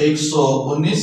119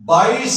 22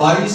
22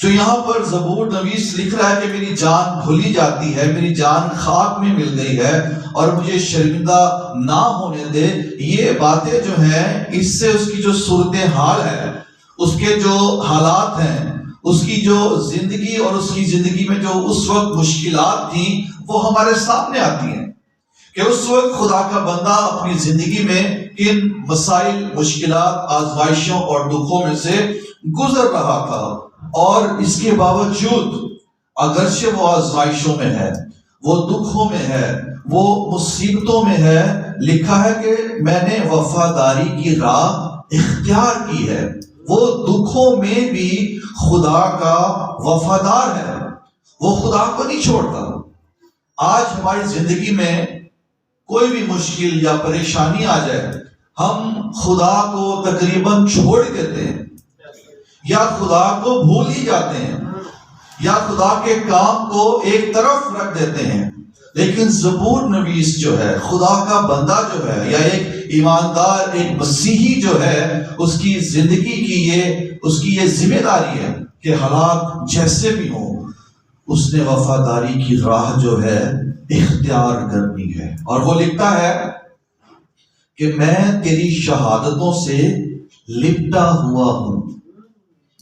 جو یہاں پر زبور نویس لکھ رہا ہے کہ میری جان بھولی جاتی ہے، میری جان خاک میں مل گئی ہے اور مجھے شرمندہ نہ ہونے دے، یہ باتیں جو ہیں اس سے اس کی جو صورتحال ہے، اس کے جو حالات ہیں، اس کی جو زندگی اور اس کی زندگی میں جو اس وقت مشکلات تھیں وہ ہمارے سامنے آتی ہیں کہ اس وقت خدا کا بندہ اپنی زندگی میں کن مسائل، مشکلات، آزمائشوں اور دکھوں میں سے گزر رہا تھا، اور اس کے باوجود اگرچہ وہ آزمائشوں میں ہے، وہ دکھوں میں ہے، وہ مصیبتوں میں ہے، لکھا ہے کہ میں نے وفاداری کی راہ اختیار کی ہے۔ وہ دکھوں میں بھی خدا کا وفادار ہے، وہ خدا کو نہیں چھوڑتا۔ آج ہماری زندگی میں کوئی بھی مشکل یا پریشانی آ جائے، ہم خدا کو تقریباً چھوڑ دیتے ہیں، یا خدا کو بھول ہی جاتے ہیں، یا خدا کے کام کو ایک طرف رکھ دیتے ہیں۔ لیکن زبور نویس جو ہے، خدا کا بندہ جو ہے، یا ایک ایماندار، ایک مسیحی جو ہے، اس کی زندگی کی اس کی یہ ذمہ داری ہے کہ حالات جیسے بھی ہوں، اس نے وفاداری کی راہ جو ہے اختیار کرنی ہے۔ اور وہ لکھتا ہے کہ میں تیری شہادتوں سے لپٹا ہوا ہوں۔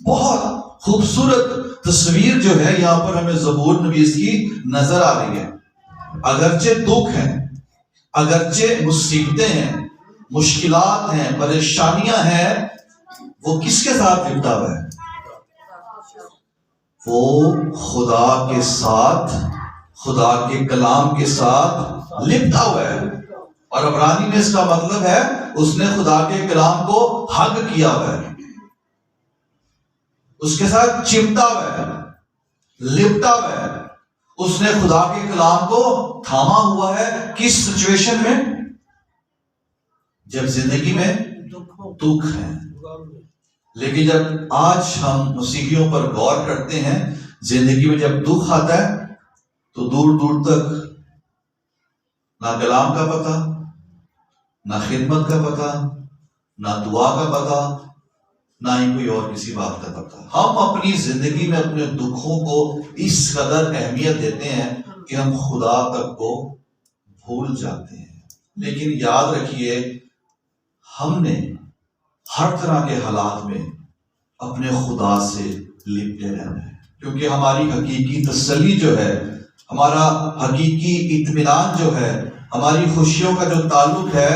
بہت خوبصورت تصویر جو ہے یہاں پر ہمیں زبور نویس کی نظر آ رہی ہے۔ اگرچہ دکھ ہیں، اگرچہ مصیبتیں ہیں، مشکلات ہیں، پریشانیاں ہیں، وہ کس کے ساتھ لپٹا ہوا ہے؟ وہ خدا کے ساتھ، خدا کے کلام کے ساتھ لپٹا ہوا ہے۔ اور عبرانی میں اس کا مطلب ہے اس نے خدا کے کلام کو حگ کیا ہوا ہے، اس کے ساتھ چمٹا ہوا ہے، لپٹا ہوا ہے۔ اس نے خدا کے کلام کو تھاما ہوا ہے۔ کس سچویشن میں؟ جب زندگی میں دکھ ہے۔ لیکن جب آج ہم مسیحیوں پر غور کرتے ہیں، زندگی میں جب دکھ آتا ہے تو دور دور تک نہ کلام کا پتہ، نہ خدمت کا پتہ، نہ دعا کا پتہ، نہ ہی کوئی اور کسی بات کا پتہ۔ ہم اپنی زندگی میں اپنے دکھوں کو اس قدر اہمیت دیتے ہیں کہ ہم خدا تک کو بھول جاتے ہیں۔ لیکن یاد رکھیے، ہم نے ہر طرح کے حالات میں اپنے خدا سے لپٹے رہنا ہے، کیونکہ ہماری حقیقی تسلی جو ہے، ہمارا حقیقی اطمینان جو ہے، ہماری خوشیوں کا جو تعلق ہے،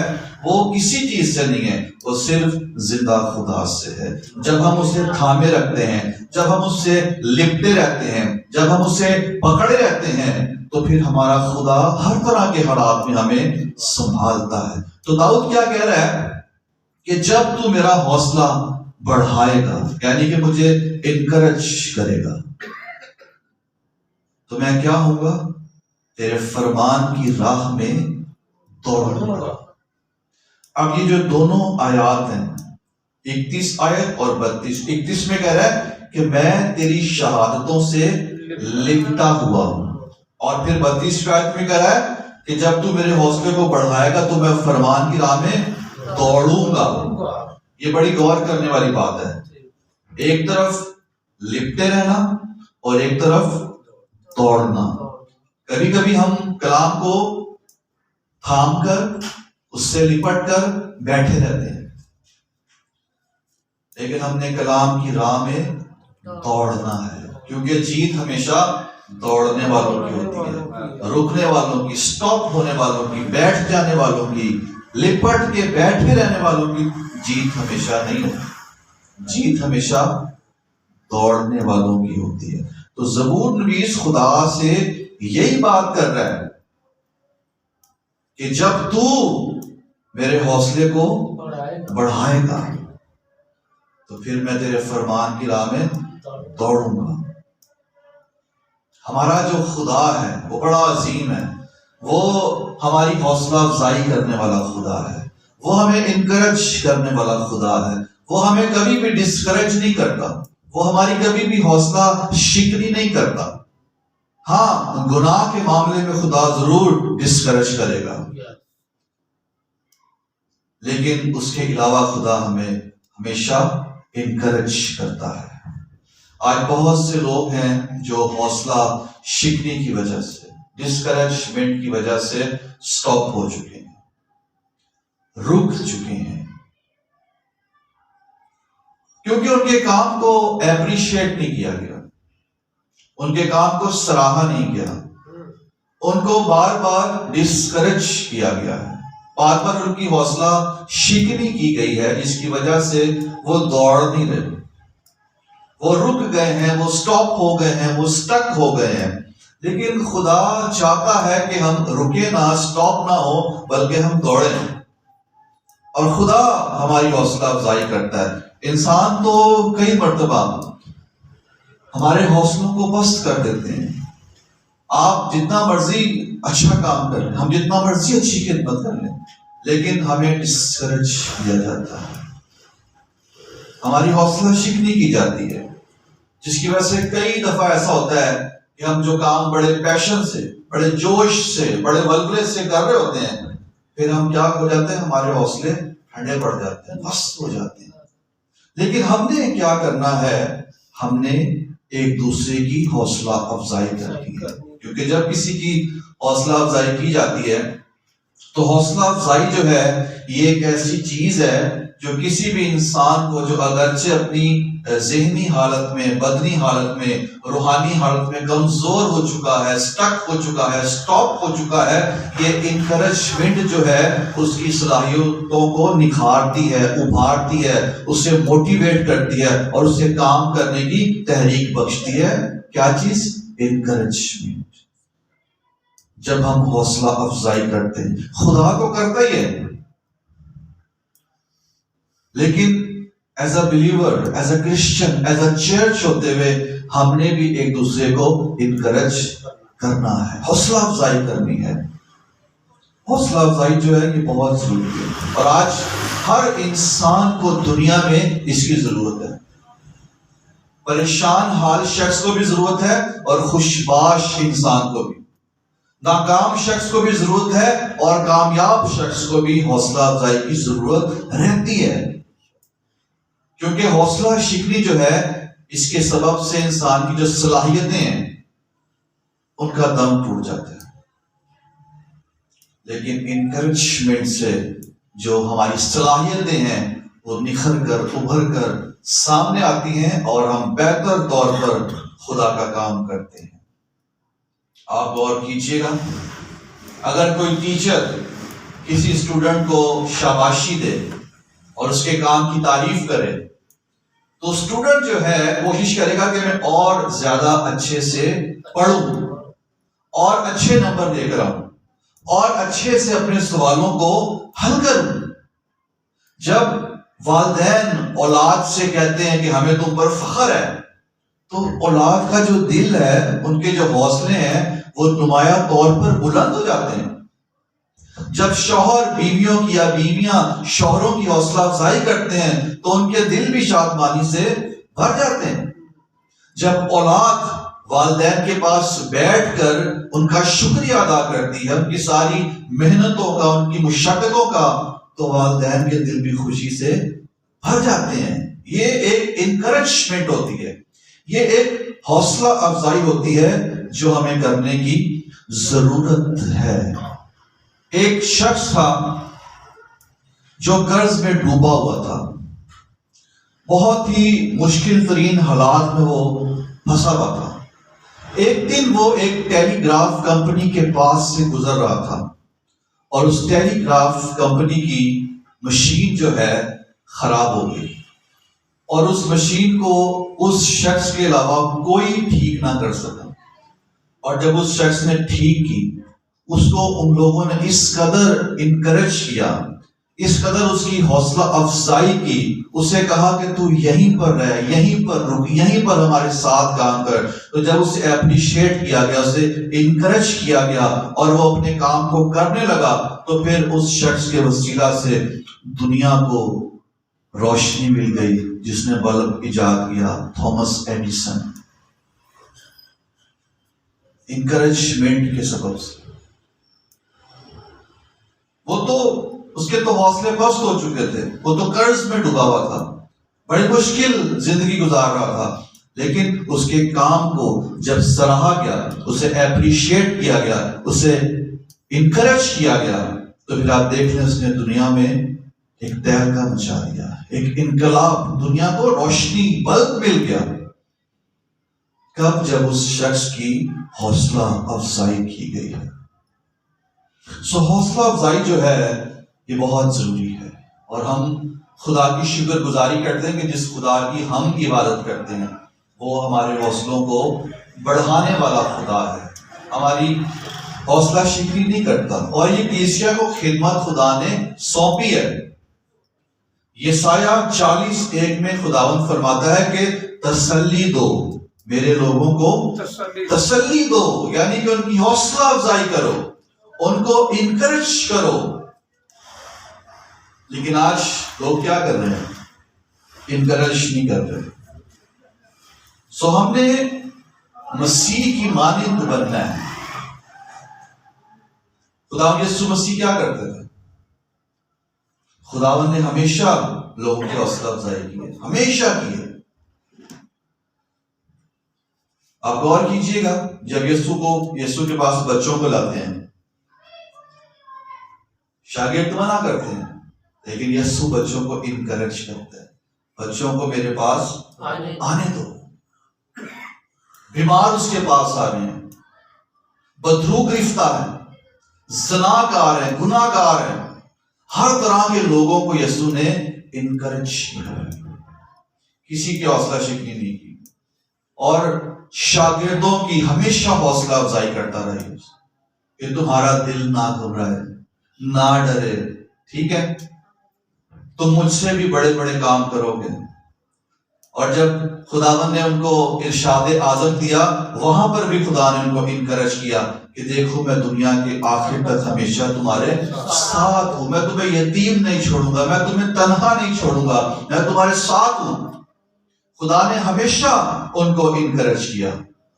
وہ کسی چیز سے نہیں ہے، وہ صرف زندہ خدا سے ہے۔ جب ہم اسے تھامے رکھتے ہیں، جب ہم اس سے لپٹے رہتے ہیں، جب ہم اسے پکڑے رہتے ہیں، تو پھر ہمارا خدا ہر طرح کے حالات میں ہمیں سنبھالتا ہے۔ تو داؤد کیا کہہ رہا ہے کہ جب تو میرا حوصلہ بڑھائے گا، یعنی کہ مجھے انکرج کرے گا، تو میں کیا ہوں گا؟ تیرے فرمان کی راہ میں دوڑوں گا۔ اب یہ جو دونوں آیات ہیں، 31 آیت اور 32، 31 میں کہہ رہا ہے کہ میں تیری شہادتوں سے لپٹا ہوا ہوں، اور پھر 32 آیت میں کہہ رہا ہے کہ جب تو میرے حوصلے کو بڑھائے گا تو میں فرمان کی راہ میں دوڑوں گا۔ یہ بڑی غور کرنے والی بات ہے، ایک طرف لپٹے رہنا اور ایک طرف دوڑنا۔ کبھی کبھی ہم کلام کو تھام کر، اس سے لپٹ کر بیٹھے رہتے ہیں، لیکن ہم نے کلام کی راہ میں دوڑنا ہے، کیونکہ جیت ہمیشہ دوڑنے والوں کی ہوتی ہے، رکنے والوں کی، سٹاپ ہونے والوں کی، بیٹھ جانے والوں کی، لپٹ کے بیٹھے رہنے والوں کی جیت ہمیشہ نہیں ہوتی، جیت ہمیشہ دوڑنے والوں کی ہوتی ہے۔ تو زبور نویس خدا سے یہی بات کر رہا ہے کہ جب تو میرے حوصلے کو بڑھائے گا تو پھر میں تیرے فرمان کی راہ میں دوڑوں گا۔ ہمارا جو خدا ہے وہ بڑا عظیم ہے، وہ ہماری حوصلہ افزائی کرنے والا خدا ہے، وہ ہمیں انکرج کرنے والا خدا ہے، وہ ہمیں کبھی بھی ڈسکریج نہیں کرتا، وہ ہماری کبھی بھی حوصلہ شکنی نہیں کرتا۔ ہاں، گناہ کے معاملے میں خدا ضرور ڈسکریج کرے گا، لیکن اس کے علاوہ خدا ہمیں ہمیشہ انکرج کرتا ہے۔ آج بہت سے لوگ ہیں جو حوصلہ شکنی کی وجہ سے، ڈسکریجمنٹ کی وجہ سے سٹاپ ہو چکے ہیں، رک چکے ہیں، کیونکہ ان کے کام کو اپریشیٹ نہیں کیا گیا، ان کے کام کو سراہا نہیں گیا، ان کو بار بار ڈسکریج کیا گیا ہے، بار بار ان کی حوصلہ شکنی کی گئی ہے، جس کی وجہ سے وہ دوڑ نہیں رہے، وہ رک گئے ہیں، وہ سٹاپ ہو گئے ہیں، وہ سٹک ہو گئے ہیں۔ لیکن خدا چاہتا ہے کہ ہم رکے نہ، سٹاپ نہ ہو، بلکہ ہم دوڑیں، اور خدا ہماری حوصلہ افزائی کرتا ہے۔ انسان تو کئی مرتبہ ہمارے حوصلوں کو پست کر دیتے ہیں۔ آپ جتنا مرضی اچھا کام کر لیں، ہم جتنا مرضی اچھی خدمت کر لیں، لیکن ہمیں ڈسکریج کیا جاتا ہے، ہماری حوصلہ شکنی کی جاتی ہے، جس کی وجہ سے کئی دفعہ ایسا ہوتا ہے کہ ہم جو کام بڑے پیشن سے، بڑے جوش سے، بڑے ولولے سے کر رہے ہوتے ہیں، پھر ہم کیا ہو جاتے ہیں، ہمارے حوصلے ٹھنڈے پڑ جاتے ہیں، مست ہو جاتے ہیں۔ لیکن ہم نے کیا کرنا ہے، ہم نے ایک دوسرے کی حوصلہ افزائی کرنی ہے، کیونکہ جب کسی کی حوصلہ افزائی کی جاتی ہے تو حوصلہ افزائی جو ہے یہ ایک ایسی چیز ہے جو کسی بھی انسان کو، جو اگرچہ اپنی ذہنی حالت میں، بدنی حالت میں، روحانی حالت میں کمزور ہو چکا ہے، سٹک ہو چکا ہے، سٹاپ ہو چکا ہے، یہ انکریجمنٹ جو ہے اس کی صلاحیتوں کو نکھارتی ہے، ابھارتی ہے، اسے موٹیویٹ کرتی ہے اور اسے کام کرنے کی تحریک بخشتی ہے۔ کیا چیز؟ انکریجمنٹ۔ جب ہم حوصلہ افزائی کرتے ہیں، خدا تو کرتا ہی ہے، لیکن as a believer, as a Christian, as a church ہوتے ہوئے ہم نے بھی ایک دوسرے کو انکریج کرنا ہے، حوصلہ افزائی کرنی ہے۔ حوصلہ افزائی جو ہے یہ بہت ضروری ہے، اور آج ہر انسان کو دنیا میں اس کی ضرورت ہے۔ پریشان حال شخص کو بھی ضرورت ہے، اور خوشباش انسان کو بھی، ناکام شخص کو بھی ضرورت ہے، اور کامیاب شخص کو بھی حوصلہ افزائی کی ضرورت رہتی ہے، کیونکہ حوصلہ شکنی جو ہے اس کے سبب سے انسان کی جو صلاحیتیں ہیں ان کا دم ٹوٹ جاتا ہے، لیکن انکریجمنٹ سے جو ہماری صلاحیتیں ہیں وہ نکھر کر، ابھر کر سامنے آتی ہیں، اور ہم بہتر طور پر خدا کا کام کرتے ہیں۔ آپ غور کیجئے گا، اگر کوئی ٹیچر کسی اسٹوڈنٹ کو شاباشی دے اور اس کے کام کی تعریف کرے تو اسٹوڈنٹ جو ہے کوشش کرے گا کہ میں اور زیادہ اچھے سے پڑھوں، اور اچھے نمبر لے کر آؤں، اور اچھے سے اپنے سوالوں کو حل کروں۔ جب والدین اولاد سے کہتے ہیں کہ ہمیں تم پر فخر ہے، تو اولاد کا جو دل ہے، ان کے جو حوصلے ہیں وہ نمایاں طور پر بلند ہو جاتے ہیں۔ جب شوہر بیویوں کی یا بیویاں شوہروں کی حوصلہ افزائی کرتے ہیں تو ان کے دل بھی شادمانی سے بھر جاتے ہیں۔ جب اولاد والدین کے پاس بیٹھ کر ان کا شکریہ ادا کرتی ہے، ان کی ساری محنتوں کا، ان کی مشقتوں کا، تو والدین کے دل بھی خوشی سے بھر جاتے ہیں۔ یہ ایک انکریجمنٹ ہوتی ہے، یہ ایک حوصلہ افزائی ہوتی ہے جو ہمیں کرنے کی ضرورت ہے۔ ایک شخص تھا جو قرض میں ڈوبا ہوا تھا، بہت ہی مشکل ترین حالات میں وہ پھنسا ہوا تھا۔ ایک دن وہ ایک ٹیلی گراف کمپنی کے پاس سے گزر رہا تھا، اور اس ٹیلی گراف کمپنی کی مشین جو ہے خراب ہو گئی، اور اس مشین کو اس شخص کے علاوہ کوئی ٹھیک نہ کر سکا۔ اور جب اس شخص نے ٹھیک کی، اس کو ان لوگوں نے اس قدر انکریج کیا، اس قدر اس کی حوصلہ افزائی کی، اسے کہا کہ تو یہیں پر رہ، یہیں پر رک، یہیں پر ہمارے ساتھ کام کر۔ تو جب اسے اپریشیٹ کیا گیا، اسے انکریج کیا گیا، اور وہ اپنے کام کو کرنے لگا، تو پھر اس شخص کے وسیلہ سے دنیا کو روشنی مل گئی، جس نے بلب ایجاد کیا، تھامس ایڈیسن۔ انکریجمنٹ کے سبب سے وہ تو، اس کے تو حوصلے پست ہو چکے تھے، وہ تو قرض میں ڈوبا ہوا تھا، بڑی مشکل زندگی گزار رہا تھا، لیکن اس کے کام کو جب سراہا گیا، اسے اپریشیٹ کیا گیا، اسے انکریج کیا گیا، تو پھر آپ دیکھ لیں اس نے دنیا میں ایک تہلکہ مچا دیا، ایک انقلاب، دنیا کو روشنی، بلب مل گیا۔ کب؟ جب اس شخص کی حوصلہ افزائی کی گئی ہے۔ حوصلہ افزائی جو ہے یہ بہت ضروری ہے، اور ہم خدا کی شکر گزاری کرتے ہیں کہ جس خدا کی ہم عبادت کرتے ہیں وہ ہمارے حوصلوں کو بڑھانے والا خدا ہے، ہماری حوصلہ شکنی نہیں کرتا، اور یہ کلیسیا کو خدمت خدا نے سونپی ہے۔ یسایہ 40:1 میں خداوند فرماتا ہے کہ تسلی دو، میرے لوگوں کو تسلی دو، یعنی کہ ان کی حوصلہ افزائی کرو، ان کو انکریج کرو۔ لیکن آج لوگ کیا کر رہے ہیں؟ انکریج نہیں کر رہے۔ ہم نے مسیح کی مانند بننا ہے۔ خداوند یسوع مسیح کیا کرتے تھے؟ خداوند نے ہمیشہ لوگوں کی حوصلہ افزائی کی ہے، ہمیشہ کی ہے۔ آپ غور کیجئے گا، جب یسوع کے پاس بچوں کو لاتے ہیں، شاگرد منع کرتے ہیں، لیکن یسوع بچوں کو انکریج کرتا ہے، بچوں کو میرے پاس آنے دو۔ بیمار اس کے پاس آ رہے ہیں، بدرو گرفتار ہیں، زناکار ہیں، گناہ گار ہیں، ہر طرح کے لوگوں کو یسوع نے انکریج کیا، کسی کی حوصلہ شکنی نہیں کی، اور شاگردوں کی ہمیشہ حوصلہ افزائی کرتا رہے کہ تمہارا دل نہ گھبرائے، نہ ڈرے، ٹھیک ہے، تم مجھ سے بھی بڑے بڑے کام کرو گے۔ اور جب خداوند نے ان کو ارشاد اعظم دیا، وہاں پر بھی خدا نے ان کو انکریج کیا کہ دیکھو میں دنیا کے آخر تک ہمیشہ تمہارے ساتھ ہوں، میں تمہیں یتیم نہیں چھوڑوں گا، میں تمہیں تنہا نہیں چھوڑوں گا، میں تمہارے ساتھ ہوں۔ خدا نے ہمیشہ ان کو انکریج کیا،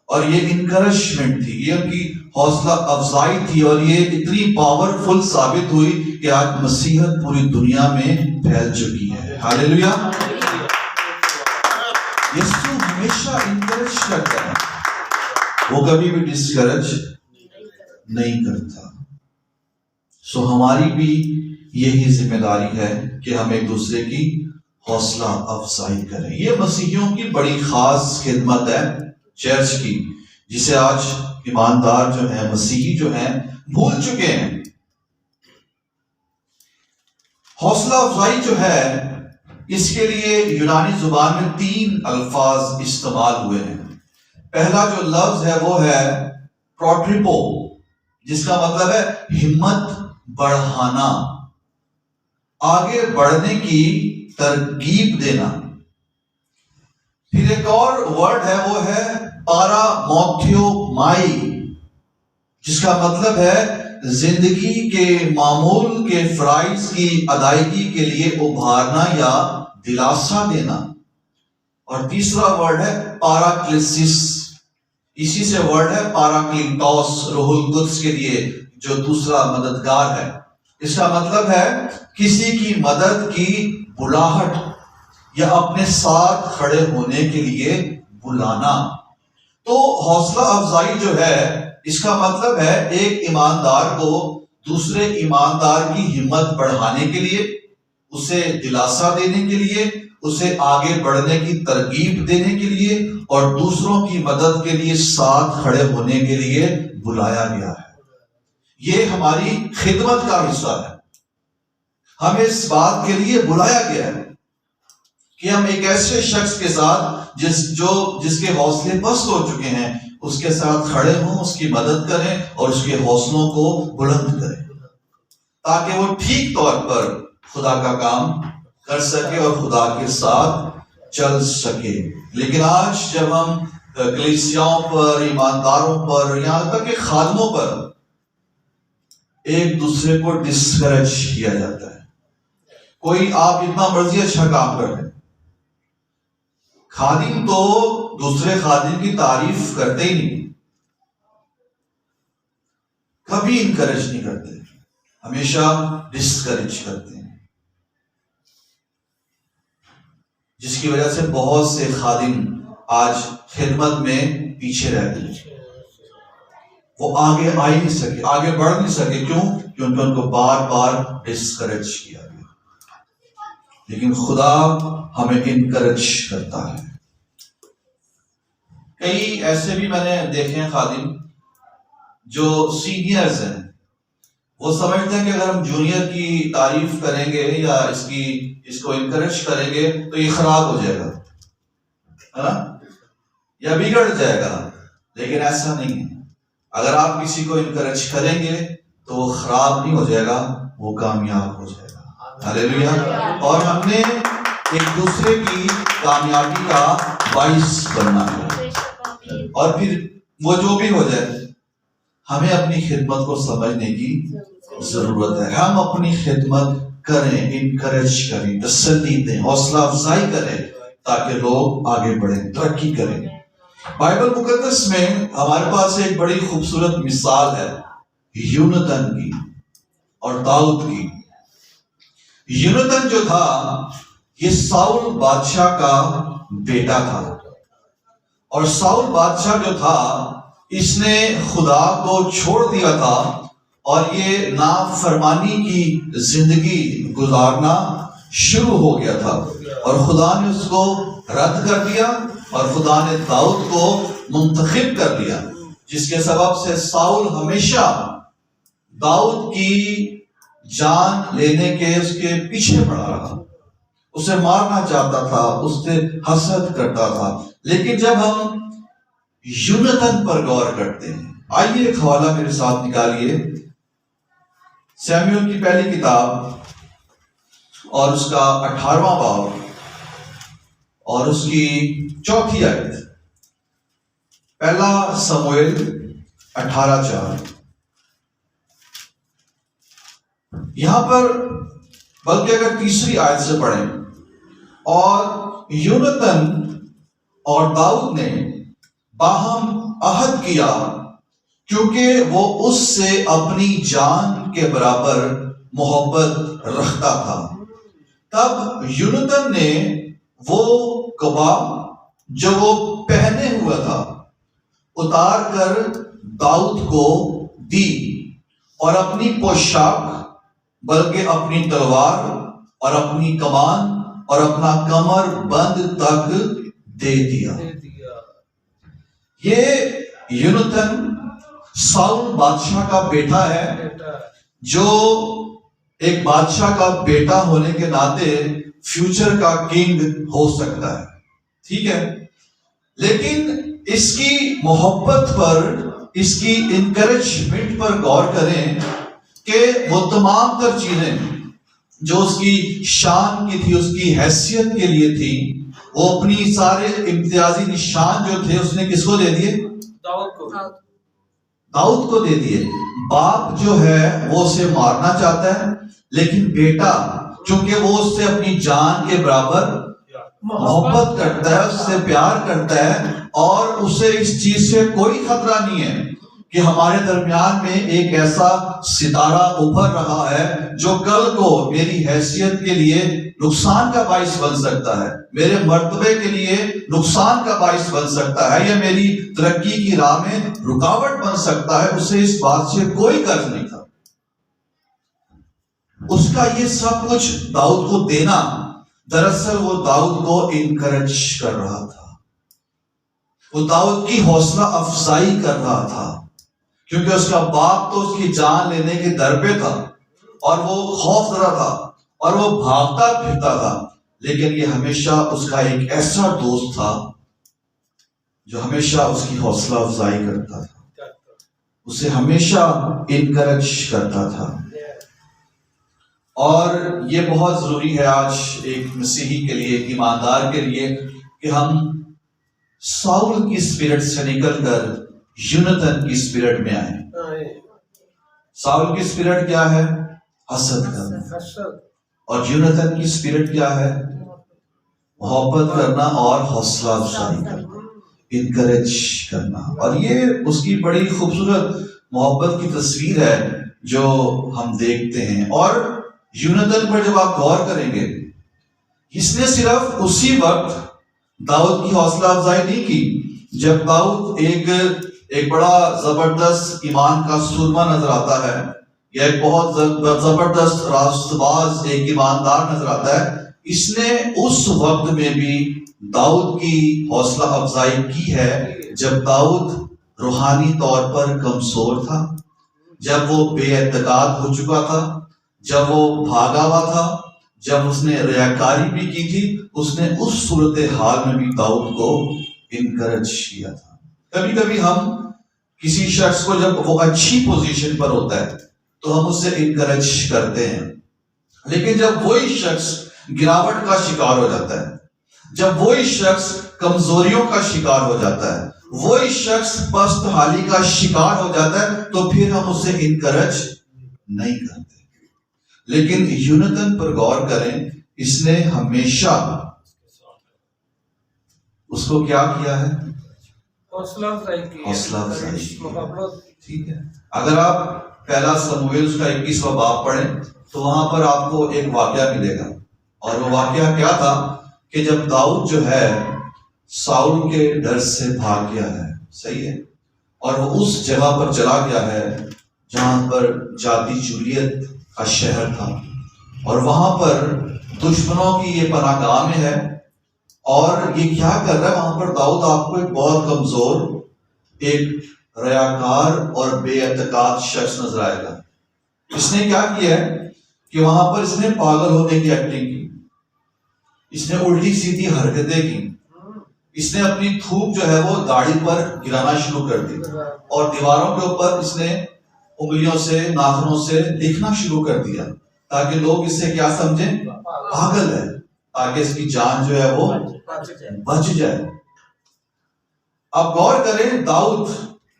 اور یہ انکریجمنٹ تھی، یہ ان کی حوصلہ افزائی تھی، اور یہ اتنی پاورفل ثابت ہوئی کہ آج مسیحیت پوری دنیا میں پھیل چکی ہے۔ ہاللیلویا۔ یسوع ہمیشہ انکریج کرتا ہے، وہ کبھی بھی ڈسکریج نہیں کرتا۔ ہماری بھی یہی ذمہ داری ہے کہ ہم ایک دوسرے کی حوصلہ افزائی کریں۔ یہ مسیحیوں کی بڑی خاص خدمت ہے چرچ کی، جسے آج ایماندار جو ہیں، مسیحی جو ہیں، بھول چکے ہیں۔ حوصلہ افزائی جو ہے، اس کے لیے یونانی زبان میں 3 الفاظ استعمال ہوئے ہیں۔ پہلا جو لفظ ہے وہ ہے پروٹریپو، جس کا مطلب ہے ہمت بڑھانا، آگے بڑھنے کی ترغیب دینا۔ پھر ایک اور ورڈ ہے، وہ ہے پاراموتھیو مائی، جس کا مطلب ہے زندگی کے معمول کے فرائض کی ادائیگی کے لیے ابھارنا یا دلاسا دینا۔ اور تیسرا ورڈ ہے پاراکلیسس، اسی سے ورڈ ہے پاراکلیٹوس، روح القدس کے لیے جو دوسرا مددگار ہے۔ اس کا مطلب ہے کسی کی مدد کی بلاہٹ یا اپنے ساتھ کھڑے ہونے کے لیے بلانا۔ تو حوصلہ افزائی جو ہے، اس کا مطلب ہے ایک ایماندار کو دوسرے ایماندار کی ہمت بڑھانے کے لیے، اسے دلاسا دینے کے لیے، اسے آگے بڑھنے کی ترغیب دینے کے لیے، اور دوسروں کی مدد کے لیے ساتھ کھڑے ہونے کے لیے بلایا گیا ہے۔ یہ ہماری خدمت کا حصہ ہے۔ ہمیں اس بات کے لیے بلایا گیا ہے کہ ہم ایک ایسے شخص کے ساتھ جس کے حوصلے پست ہو چکے ہیں، اس کے ساتھ کھڑے ہوں، اس کی مدد کریں اور اس کے حوصلوں کو بلند کریں، تاکہ وہ ٹھیک طور پر خدا کا کام کر سکے اور خدا کے ساتھ چل سکے۔ لیکن آج جب ہم کلیسیاؤں پر، ایمانداروں پر، یہاں تک کہ خادموں پر ایک دوسرے کو ڈسکریج کیا جاتا ہے۔ کوئی آپ جتنا مرضی اچھا کام کر لیں، خادم تو دوسرے خادم کی تعریف کرتے ہی نہیں، کبھی انکریج نہیں کرتے، ہمیشہ ڈسکریج کرتے ہیں، جس کی وجہ سے بہت سے خادم آج خدمت میں پیچھے رہ گئی. وہ آگے آ ہی نہیں سکے, آگے بڑھ نہیں سکے. کیوں؟ کیونکہ ان کو بار بار ڈسکریج کیا گیا. لیکن خدا ہمیں انکریج کرتا ہے. کئی ایسے بھی میں نے دیکھے ہیں خادم جو سینئرز ہیں, وہ سمجھتے ہیں کہ اگر ہم جونیئر کی تعریف کریں گے یا اس کو انکریج کریں گے تو یہ خراب ہو جائے گا یا بگڑ جائے گا. لیکن ایسا نہیں ہے. اگر آپ کسی کو انکریج کریں گے تو وہ خراب نہیں ہو جائے گا, وہ کامیاب ہو جائے گا. ہاللیلویا. اور ہم نے ایک دوسرے کی کامیابی کا باعث بننا ہے. اور پھر وہ جو بھی ہو جائے, ہمیں اپنی خدمت کو سمجھنے کی ضرورت ہے. ہم اپنی خدمت کریں, انکریج کریں, تسلی دیں, حوصلہ افزائی کریں تاکہ لوگ آگے بڑھیں, ترقی کریں. بائبل مقدس میں ہمارے پاس ایک بڑی خوبصورت مثال ہے یونتن کی اور داؤد کی. یونتن جو تھا یہ ساؤل بادشاہ کا بیٹا تھا, اور ساؤل بادشاہ جو تھا اس نے خدا کو چھوڑ دیا تھا اور یہ نافرمانی کی زندگی گزارنا شروع ہو گیا تھا, اور خدا نے اس کو رد کر دیا اور خدا نے داؤد کو منتخب کر دیا, جس کے سبب سے ساؤل ہمیشہ داؤد کی جان لینے کے اس کے پیچھے پڑا رہا, اسے مارنا چاہتا تھا, اس سے حسد کرتا تھا. لیکن جب ہم یونتن پر غور کرتے ہیں, آئیے ایک حوالہ میرے ساتھ نکالیے, سیموئیل کی پہلی کتاب اور اس کا 18واں باب اور اس کی 4 آیت. پہلا سموئیل 18:4. یہاں پر بلکہ اگر 3 آیت سے پڑھیں, اور یونتن اور داؤد نے باہم عہد کیا کیونکہ وہ اس سے اپنی جان کے برابر محبت رکھتا تھا. تب یونتن نے وہ قبا جو وہ پہنے ہوا تھا اتار کر داؤد کو دی, اور اپنی پوشاک بلکہ اپنی تلوار اور اپنی کمان اور اپنا کمر بند تک دے دیا. یہ یونتن ساؤل بادشاہ کا بیٹا ہے, جو ایک بادشاہ کا بیٹا ہونے کے ناطے فیوچر کا کنگ ہو سکتا ہے, ٹھیک ہے. لیکن اس کی محبت پر, اس کی انکریجمنٹ پر غور کریں کہ وہ تمام تر چیزیں جو اس کی شان کی تھی, اس کی حیثیت کے لیے تھی, وہ اپنی سارے امتیازی نشان جو تھے اس نے کس کو دے دیے؟ داؤد کو دے دیے. باپ جو ہے وہ اسے مارنا چاہتا ہے, لیکن بیٹا چونکہ وہ اس سے اپنی جان کے برابر محبت کرتا ہے, اس سے پیار کرتا ہے, اور اسے اس چیز سے کوئی خطرہ نہیں ہے کہ ہمارے درمیان میں ایک ایسا ستارہ ابھر رہا ہے جو کل کو میری حیثیت کے لیے نقصان کا باعث بن سکتا ہے, میرے مرتبے کے لیے نقصان کا باعث بن سکتا ہے, یا میری ترقی کی راہ میں رکاوٹ بن سکتا ہے. اسے اس بات سے کوئی غرض نہیں تھا. اس کا یہ سب کچھ داؤد کو دینا, دراصل وہ داؤد کو انکریج کر رہا تھا, وہ داؤد کی حوصلہ افزائی کر رہا تھا, کیونکہ اس کا باپ تو اس کی جان لینے کے در پہ تھا اور وہ خوف زدہ تھا اور وہ بھاگتا پھرتا تھا. لیکن یہ ہمیشہ اس کا ایک ایسا دوست تھا جو ہمیشہ اس کی حوصلہ افزائی کرتا تھا, اسے ہمیشہ انکریج کرتا تھا. اور یہ بہت ضروری ہے آج ایک مسیحی کے لیے, ایک ایماندار کے لیے, کہ ہم ساؤل کی اسپرٹ سے نکل کر یونتن کی اسپرٹ میں آئیں. ساؤل کی اسپرٹ کیا ہے؟ حسد کرنا. اور یونتن کی اسپرٹ کیا ہے؟ محبت کرنا اور حوصلہ افزائی کرنا, انکریج کرنا. اور یہ اس کی بڑی خوبصورت محبت کی تصویر ہے جو ہم دیکھتے ہیں. اور یونتن پر جب آپ غور کریں گے, اس نے صرف اسی وقت داؤد کی حوصلہ افزائی نہیں کی. جب داؤد ایک بڑا زبردست ایمان کا سرما نظر آتا ہے یا ایک بہت زبردست راست باز ایک ایماندار نظر آتا ہے, اس نے اس وقت میں بھی داؤد کی حوصلہ افزائی کی ہے جب داؤد روحانی طور پر کمزور تھا, جب وہ بے اعتقاد ہو چکا تھا, جب وہ بھاگا ہوا تھا, جب اس نے ریاکاری بھی کی تھی. اس نے اس صورتحال میں بھی داؤد کو انکریج کیا تھا. کبھی کبھی ہم کسی شخص کو جب وہ اچھی پوزیشن پر ہوتا ہے تو ہم اس سے انکریج کرتے ہیں, لیکن جب وہی شخص گراوٹ کا شکار ہو جاتا ہے, جب وہی شخص کمزوریوں کا شکار ہو جاتا ہے, وہی شخص پست حالی کا شکار ہو جاتا ہے, تو پھر ہم اسے انکریج نہیں کرتے. لیکن یونتن پر غور کریں, اس نے ہمیشہ اس کو کیا کیا ہے؟ حوصلہ افزائی کی. حوصلہ افزائی کی. ٹھیک ہے, اگر آپ پہلا سموئیل اس کا 21واں باب پڑھیں تو وہاں پر آپ کو ایک واقعہ ملے گا, اور وہ واقعہ کیا تھا کہ جب داؤد جو ہے ساؤل کے ڈر سے بھاگ گیا ہے, صحیح ہے, اور وہ اس جگہ پر چلا گیا ہے جہاں پر جاتی جولیت کا شہر تھا, اور وہاں پر دشمنوں کی یہ پناہ گاہ میں ہے, اور یہ کیا کر رہا ہے وہاں پر داؤد؟ آپ کو ایک بہت کمزور, ایک ریاکار اور بے اعتقاد شخص نظر آئے گا. اس نے کیا کیا ہے کہ وہاں پر اس نے پاگل ہونے کی ایکٹنگ کی, اس نے الٹی سیدھی حرکتیں کی, اس نے اپنی تھوک جو ہے وہ داڑھی پر گرانا شروع کر دی, اور دیواروں کے اوپر اس نے انگلیوں سے ناخنوں سے لکھنا شروع کر دیا تاکہ لوگ اس سے کیا سمجھیں؟ پاگل ہے, تاکہ اس کی جان جو ہے وہ بچ جائے. اب غور کریں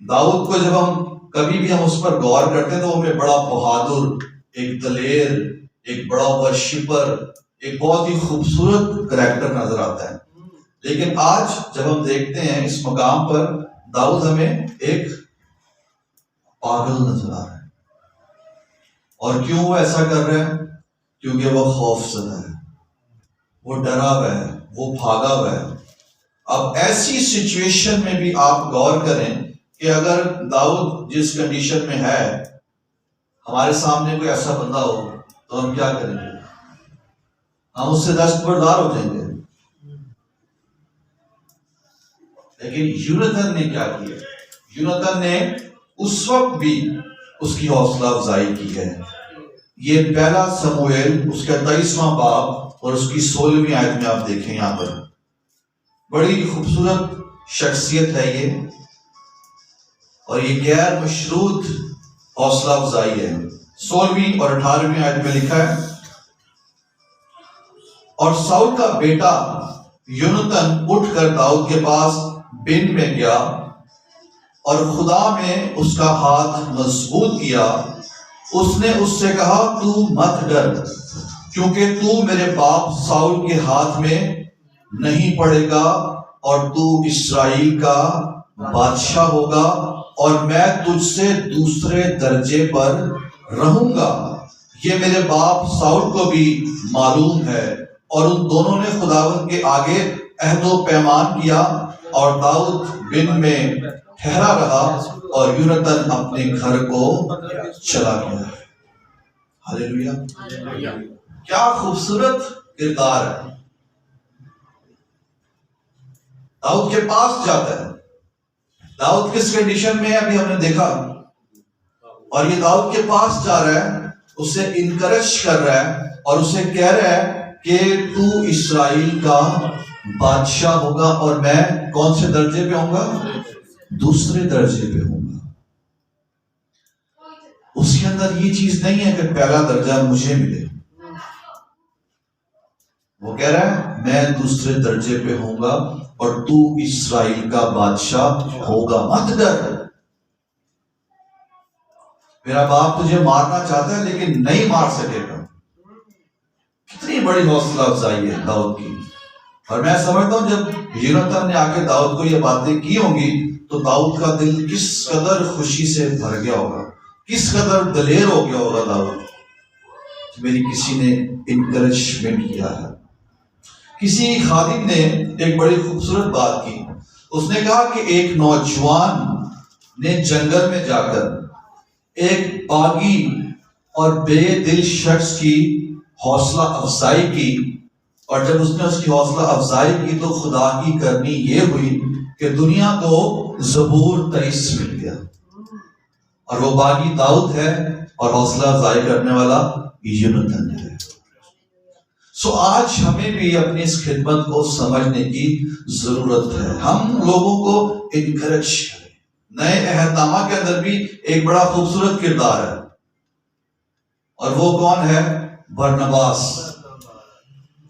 داؤد کو جب ہم کبھی بھی ہم اس پر غور کرتے ہیں تو ہمیں بڑا بہادر, ایک دلیر, ایک بڑا ورشپر, ایک بہت ہی خوبصورت کریکٹر نظر آتا ہے. لیکن آج جب ہم دیکھتے ہیں اس مقام پر داؤد ہمیں ایک پاگل نظر آ رہا ہے. اور کیوں وہ ایسا کر رہا ہے؟ کیونکہ وہ خوف زدہ ہے, وہ ڈرا ہوا ہے, وہ بھاگا ہوا ہے. اب ایسی سچویشن میں بھی آپ غور کریں کہ اگر داؤد جس کنڈیشن میں ہے, ہمارے سامنے کوئی ایسا بندہ ہو تو ہم کیا کریں گے؟ ہم اس سے دستبردار ہو جائیں گے. لیکن یونتن نے کیا کیا؟ یونتن نے اس وقت بھی اس کی حوصلہ افزائی کی ہے. یہ پہلا سموئیل اس کا 23واں باب اور اس کی 16ویں آیت میں آپ دیکھیں, یہاں پر بڑی خوبصورت شخصیت ہے یہ, اور یہ غیر مشروط حوصلہ افزائی ہے. 16ویں اور 18ویں آیت میں لکھا ہے, اور ساؤل کا بیٹا یونتن اٹھ کر داؤد کے پاس بن میں گیا اور خدا میں اس کا ہاتھ مضبوط کیا. اس نے اس سے کہا, تو مت ڈر, کیونکہ تو میرے باپ ساؤل کے ہاتھ میں نہیں پڑے گا, اور تو اسرائیل کا بادشاہ ہوگا, اور میں تجھ سے دوسرے درجے پر رہوں گا. یہ میرے باپ ساؤل کو بھی معلوم ہے. اور ان دونوں نے خداوند کے آگے عہد و پیمان کیا, اور داؤد بن میں ٹھہرا رہا, اور یونتن اپنے گھر کو چلا گیا. ہاللیلویا. کیا خوبصورت کردار ہے. داؤد کے پاس جاتا ہے. داؤد کس کنڈیشن میں ہے ابھی ہم نے دیکھا, اور یہ داؤد کے پاس جا رہا ہے, اسے انکریج کر رہا ہے, اور اسے کہہ رہا ہے کہ تو اسرائیل کا بادشاہ ہوگا, اور میں کون سے درجے پہ ہوں گا؟ دوسرے درجے پہ ہوں گا. اس کے اندر یہ چیز نہیں ہے کہ پہلا درجہ مجھے ملے. وہ کہہ رہا ہے میں دوسرے درجے پہ ہوں گا, اور تو اسرائیل کا بادشاہ ہوگا, مت ڈر. میرا باپ تجھے مارنا چاہتا ہے لیکن نہیں مار سکے گا. کتنی بڑی حوصلہ افزائی ہے داؤد کی. اور میں سمجھتا ہوں جب یونتن نے آ کے داؤد کو یہ باتیں کی ہوں گی تو داؤد کا دل کس قدر خوشی سے بھر گیا ہوگا, کس قدر دلیر ہو گیا ہوگا داؤد, میری کسی نے انکریجمنٹ کیا ہے. کسی خادم نے ایک بڑی خوبصورت بات کی. اس نے کہا کہ ایک نوجوان نے جنگل میں جا کر ایک باغی اور بے دل شخص کی حوصلہ افزائی کی، اور جب اس نے اس کی حوصلہ افزائی کی تو خدا کی کرنی یہ ہوئی کہ دنیا کو زبور 23 مل گیا، اور وہ باغی داؤد ہے اور حوصلہ افزائی کرنے والا یونتن ہے. سو آج ہمیں بھی اپنی اس خدمت کو سمجھنے کی ضرورت ہے. ہم لوگوں کو انکریج کریں. نئے عہد نامہ کے اندر بھی ایک بڑا خوبصورت کردار ہے، اور وہ کون ہے؟ برنباس،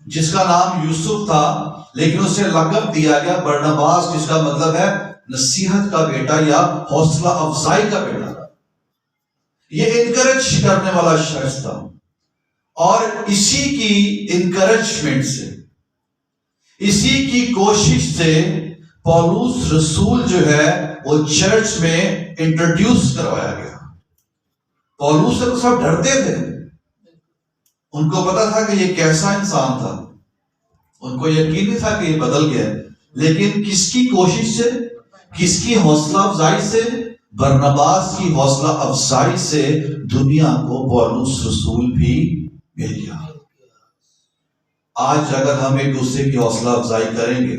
جس کا نام یوسف تھا لیکن اسے لقب دیا گیا برنباس، جس کا مطلب ہے نصیحت کا بیٹا یا حوصلہ افزائی کا بیٹا. یہ انکریج کرنے والا شخص تھا، اور اسی کی انکریجمنٹ سے، اسی کی کوشش سے پولس رسول جو ہے وہ چرچ میں انٹروڈیوس کروایا گیا. پولس سے تو سب ڈرتے تھے، ان کو پتا تھا کہ یہ کیسا انسان تھا، ان کو یقین نہیں تھا کہ یہ بدل گیا، لیکن کس کی کوشش سے، کس کی حوصلہ افزائی سے؟ برنباس کی حوصلہ افزائی سے دنیا کو پولس رسول بھی مل گیا. آج اگر ہم ایک دوسرے کی حوصلہ افزائی کریں گے،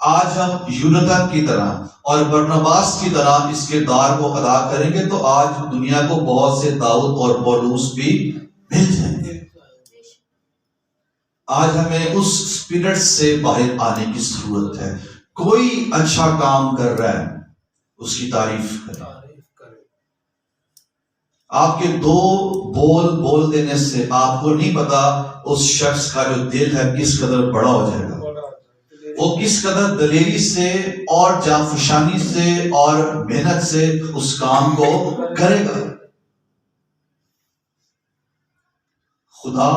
آج ہم یونتن کی طرح اور برنباس کی طرح اس کردار کو ادا کریں گے تو آج دنیا کو بہت سے داؤد اور پولس بھی مل جائیں گے. آج ہمیں اس اسپرٹ سے باہر آنے کی ضرورت ہے. کوئی اچھا کام کر رہا ہے اس کی تعریف کریں. آپ کے دو بول دینے سے آپ کو نہیں پتا اس شخص کا جو دل ہے کس قدر بڑا ہو جائے گا، وہ کس قدر دلیری سے اور جانفشانی سے اور محنت سے اس کام کو کرے گا. خدا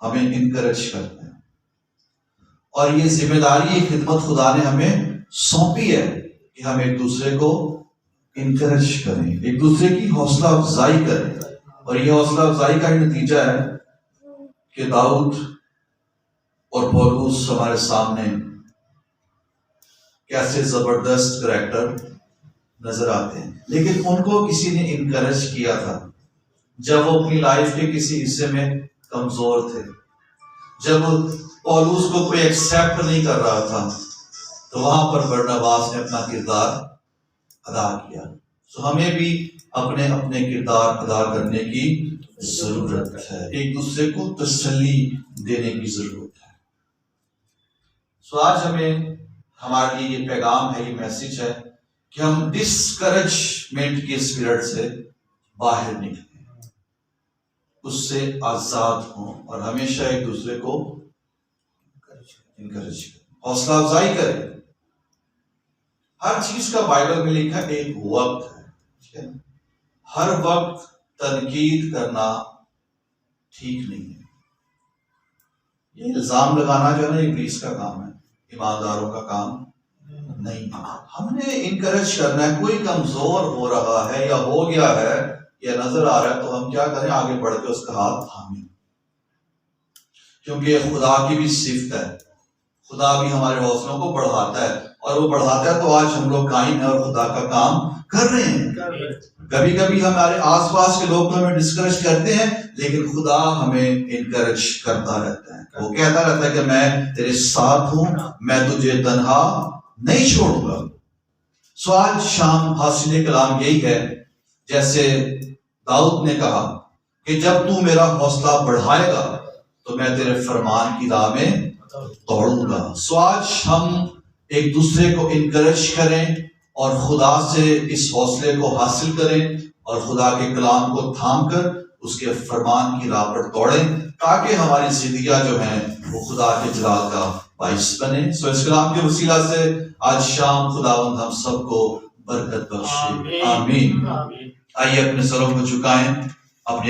ہمیں انکریج کرتا ہے، اور یہ ذمہ داری، یہ خدمت خدا نے ہمیں سونپی ہے کہ ہم ایک دوسرے کو انکریج کریں، ایک دوسرے کی حوصلہ افزائی کریں. اور یہ حوصلہ افزائی کا ہی نتیجہ ہے کہ داؤد اور پولس ہمارے سامنے کیسے زبردست کریکٹر نظر آتے ہیں. لیکن ان کو کسی نے انکریج کیا تھا جب وہ اپنی لائف کے کسی حصے میں کمزور تھے، جب پولس کو کوئی ایکسیپٹ نہیں کر رہا تھا، تو وہاں پر برنباس نے اپنا کردار ادا کیا. تو ہمیں بھی اپنے اپنے کردار ادا کرنے کی ضرورت ہے، ایک دوسرے کو تسلی دینے کی ضرورت ہے. سو آج ہمیں ہمارے لیے یہ پیغام ہے، یہ میسج ہے کہ ہم ڈسکریجمنٹ کی اسپرٹ سے باہر نکلیں، اس سے آزاد ہوں، اور ہمیشہ ایک دوسرے کو انکریج کریں، حوصلہ افزائی کریں. ہر چیز کا بائبل میں لکھا ایک وقت ہے، ہر وقت تنقید کرنا ٹھیک نہیں ہے. یہ الزام لگانا جو ہے نا ابلیس کا کام ہے، ایمانداروں کا کام نہیں. ہم نے انکریج کرنا ہے. کوئی کمزور ہو رہا ہے یا ہو گیا ہے یا نظر آ رہا ہے تو ہم کیا کریں؟ آگے بڑھ کے اس کا ہاتھ تھامیں، کیونکہ یہ خدا کی بھی صفت ہے. خدا بھی ہمارے حوصلوں کو بڑھاتا ہے، اور وہ بڑھاتا ہے تو آج ہم لوگ قائم ہیں اور خدا کا کام کر رہے ہیں. کبھی کبھی ہمارے آس پاس کے لوگ ہمیں ڈسکریج کرتے ہیں، لیکن خدا ہمیں انکریج کرتا رہتا ہے. وہ کہتا رہتا ہے کہ میں تیرے ساتھ ہوں، میں تجھے تنہا نہیں چھوڑوں گا. سو آج شام حاصل کلام یہی ہے، جیسے داؤد نے کہا کہ جب تو میرا حوصلہ بڑھائے گا تو میں تیرے فرمان کی راہ میں دوڑوں گا. سو آج ہم ایک دوسرے کو انکریج کریں اور خدا سے اس حوصلے کو حاصل کریں، اور خدا کے کلام کو تھام کر اس کے فرمان کی راہ پر دوڑیں، تاکہ ہماری زندگیاں جو ہیں وہ خدا کے جلال کا باعث بنے. سو اس کلام کے وسیلہ سے آج شام خداوند ہم سب کو برکت بخشے. آمین. آئیے اپنے سروں کو جھکائیں.